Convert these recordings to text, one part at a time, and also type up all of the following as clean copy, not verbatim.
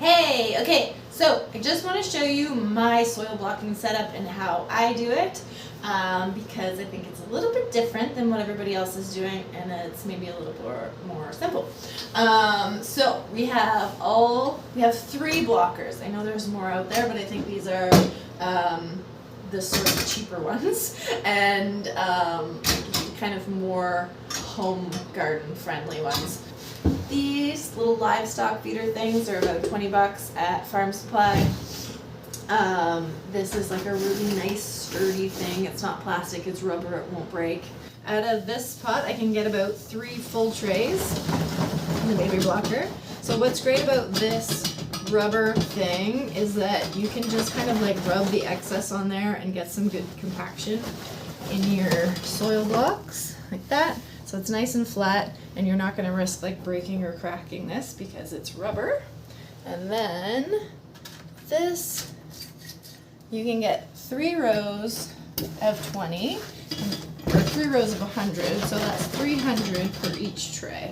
Hey, okay, so I just want to show you my soil blocking setup and how I do it, because I think it's a little bit different than what everybody else is doing, and it's maybe a little more simple. So we have three blockers. I know there's more out there, but I think these are the sort of cheaper ones and kind of more home garden friendly ones. These little livestock feeder things are about 20 bucks at Farm Supply. This is like a really nice sturdy thing. It's not plastic, it's rubber, it won't break. Out of this pot I can get about 3 full trays in the baby blocker. So what's great about this rubber thing is that you can just kind of like rub the excess on there and get some good compaction in your soil blocks like that. So it's nice and flat, and you're not going to risk like breaking or cracking this because it's rubber. And then this, you can get 3 rows of 20 or 3 rows of 100, so that's 300 per each tray.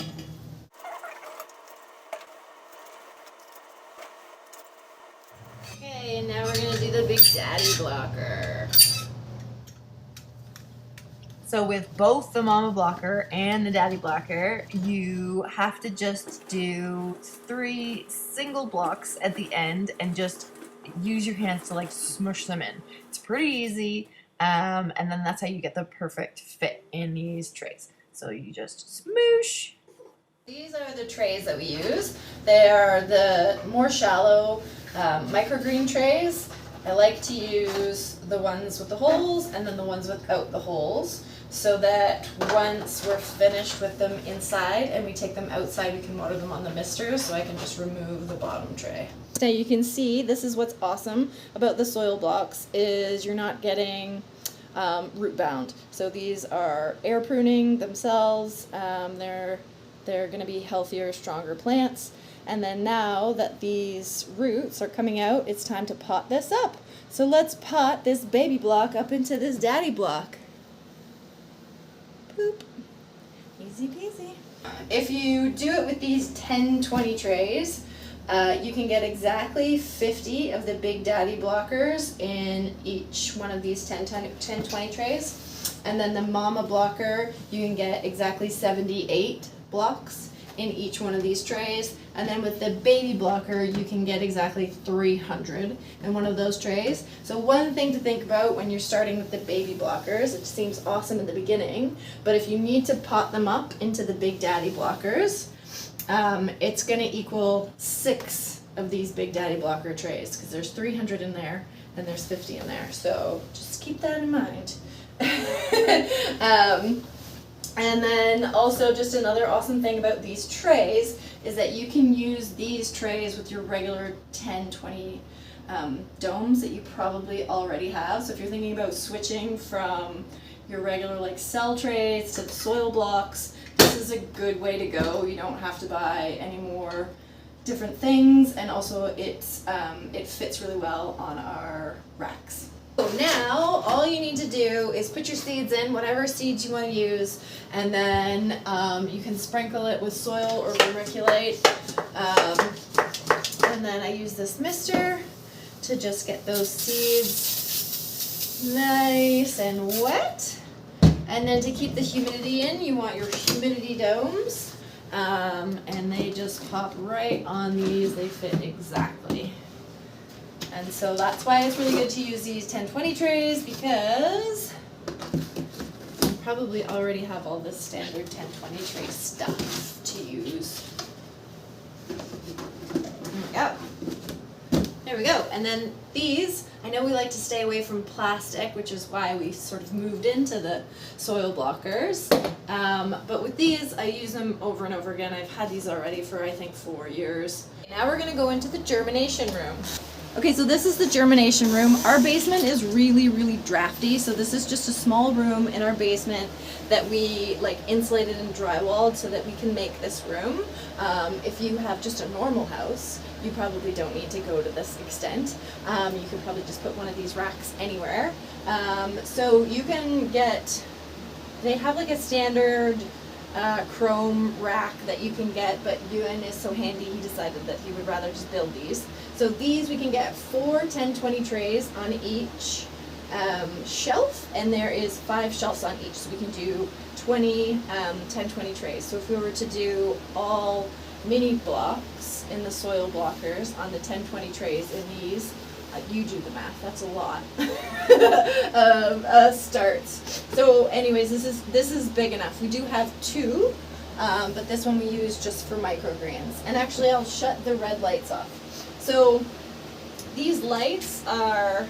Okay, and now we're going to do the Big Daddy blocker. So with both the mama blocker and the daddy blocker, you have to just do 3 single blocks at the end and just use your hands to like smush them in. It's pretty easy, and then that's how you get the perfect fit in these trays. So you just smoosh. These are the trays that we use. They are the more shallow microgreen trays. I like to use the ones with the holes and then the ones without the holes, so that once we're finished with them inside and we take them outside, we can water them on the mister, so I can just remove the bottom tray. Now you can see, this is what's awesome about the soil blocks, is you're not getting root bound. So these are air pruning themselves. They're going to be healthier, stronger plants. And then now that these roots are coming out, it's time to pot this up. So let's pot this baby block up into this daddy block. Boop. Easy peasy. If you do it with these 10-20 trays, you can get exactly 50 of the Big Daddy blockers in each one of these 10-20 trays. And then the mama blocker, you can get exactly 78 blocks in each one of these trays. And then with the baby blocker, you can get exactly 300 in one of those trays. So one thing to think about when you're starting with the baby blockers, it seems awesome in the beginning, but if you need to pot them up into the Big Daddy blockers, it's going to equal 6 of these Big Daddy blocker trays, because there's 300 in there and there's 50 in there. So just keep that in mind. And then also just another awesome thing about these trays is that you can use these trays with your regular 10-20 domes that you probably already have. So if you're thinking about switching from your regular like cell trays to the soil blocks, this is a good way to go. You don't have to buy any more different things, and also it fits really well on our racks. So now all you need to do is put your seeds in, whatever seeds you want to use, and then you can sprinkle it with soil or vermiculite. And then I use this mister to just get those seeds nice and wet. And then to keep the humidity in, you want your humidity domes, and they just pop right on these. They fit exactly. And so that's why it's really good to use these 10-20 trays, because you probably already have all this standard 10-20 tray stuff to use. There we go. There we go. And then these, I know we like to stay away from plastic, which is why we sort of moved into the soil blockers. But with these, I use them over and over again. I've had these already for I think 4 years. Now we're going to go into the germination room. Okay, so this is the germination room. Our basement is really, really drafty, so this is just a small room in our basement that we like insulated and drywalled so that we can make this room. If you have just a normal house, you probably don't need to go to this extent. You could probably just put one of these racks anywhere. So you can get, they have like a standard chrome rack that you can get, but Ewan is so handy he decided that he would rather just build these. So these we can get 4 10-20 trays on each shelf, and there is 5 shelves on each, so we can do 20 10-20 trays. So if we were to do all mini blocks in the soil blockers on the 10-20 trays in these, you do the math, that's a lot of starts. So anyways, this is big enough. We do have 2, but this one we use just for microgreens. And actually I'll shut the red lights off. So these lights are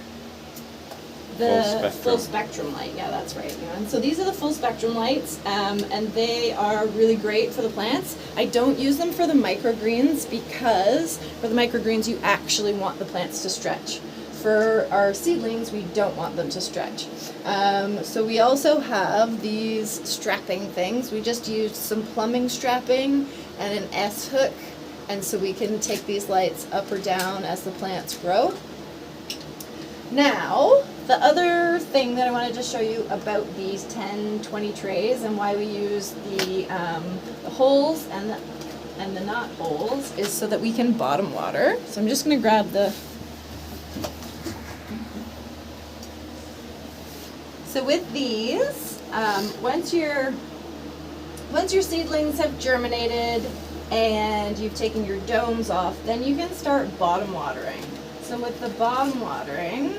the full spectrum light. Yeah, that's right. And so these are the full spectrum lights, and they are really great for the plants. I don't use them for the microgreens because for the microgreens you actually want the plants to stretch. For our seedlings, we don't want them to stretch. So we also have these strapping things. We just used some plumbing strapping and an S-hook, and so we can take these lights up or down as the plants grow. Now, the other thing that I wanted to show you about these 10-20 trays and why we use the holes and the knot holes is so that we can bottom water. So I'm just going to grab the... So with these, once your seedlings have germinated and you've taken your domes off, then you can start bottom watering. So with the bottom watering,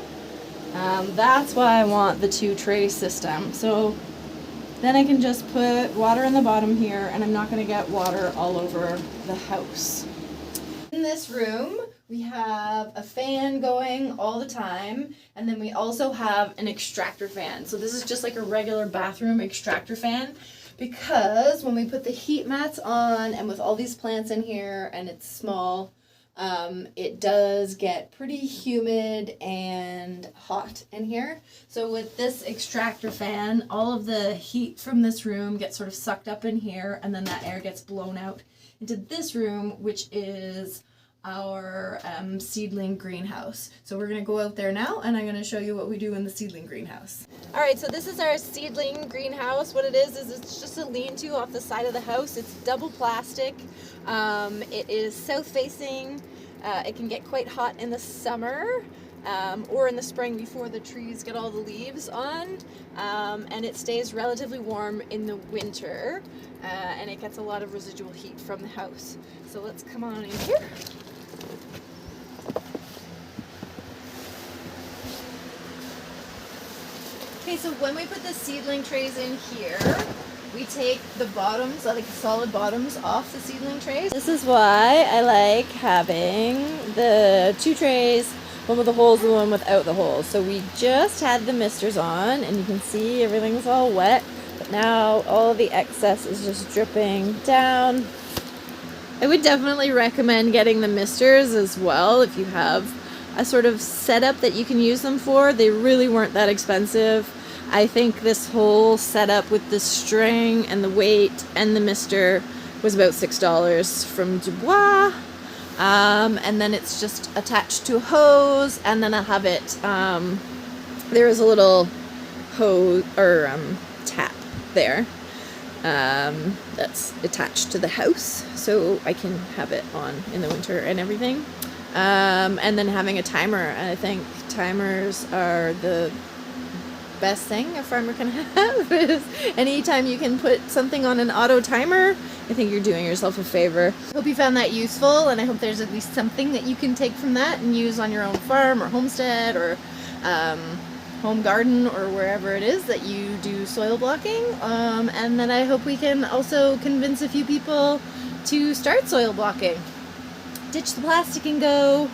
that's why I want the 2 tray system. So then I can just put water in the bottom here, and I'm not going to get water all over the house. In this room, we have a fan going all the time, and then we also have an extractor fan. So this is just like a regular bathroom extractor fan, because when we put the heat mats on, and with all these plants in here, and it's small, it does get pretty humid and hot in here. So with this extractor fan, all of the heat from this room gets sort of sucked up in here, and then that air gets blown out into this room, which is our seedling greenhouse. So we're going to go out there now, and I'm going to show you what we do in the seedling greenhouse. Alright, so this is our seedling greenhouse. What it is it's just a lean-to off the side of the house. It's double plastic. It is south facing. It can get quite hot in the summer or in the spring before the trees get all the leaves on, and it stays relatively warm in the winter, and it gets a lot of residual heat from the house. So let's come on in here. Okay, so when we put the seedling trays in here, we take the bottoms, like the solid bottoms, off the seedling trays. This is why I like having the 2 trays, one with the holes and one without the holes. So we just had the misters on, and you can see everything's all wet, but now all the excess is just dripping down. I would definitely recommend getting the misters as well if you have a sort of setup that you can use them for. They really weren't that expensive. I think this whole setup with the string and the weight and the mister was about $6 from Dubois. And then it's just attached to a hose, and then I have it, there is a little hose or tap there that's attached to the house, so I can have it on in the winter and everything. And then having a timer, and I think timers are the best thing a farmer can have. Is anytime you can put something on an auto timer, I think you're doing yourself a favor. I hope you found that useful, and I hope there's at least something that you can take from that and use on your own farm or homestead or home garden or wherever it is that you do soil blocking. And then I hope we can also convince a few people to start soil blocking. Ditch the plastic and go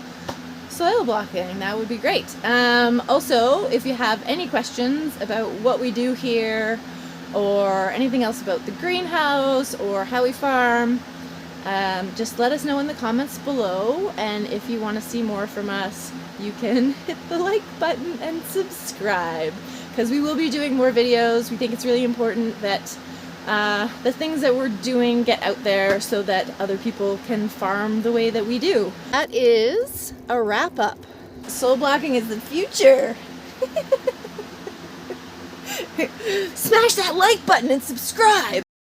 soil blocking. That would be great. Also, if you have any questions about what we do here or anything else about the greenhouse or how we farm, just let us know in the comments below. And if you want to see more from us, you can hit the like button and subscribe, because we will be doing more videos. We think it's really important that the things that we're doing get out there so that other people can farm the way that we do. That is a wrap up. Soil blocking is the future. Smash that like button and subscribe.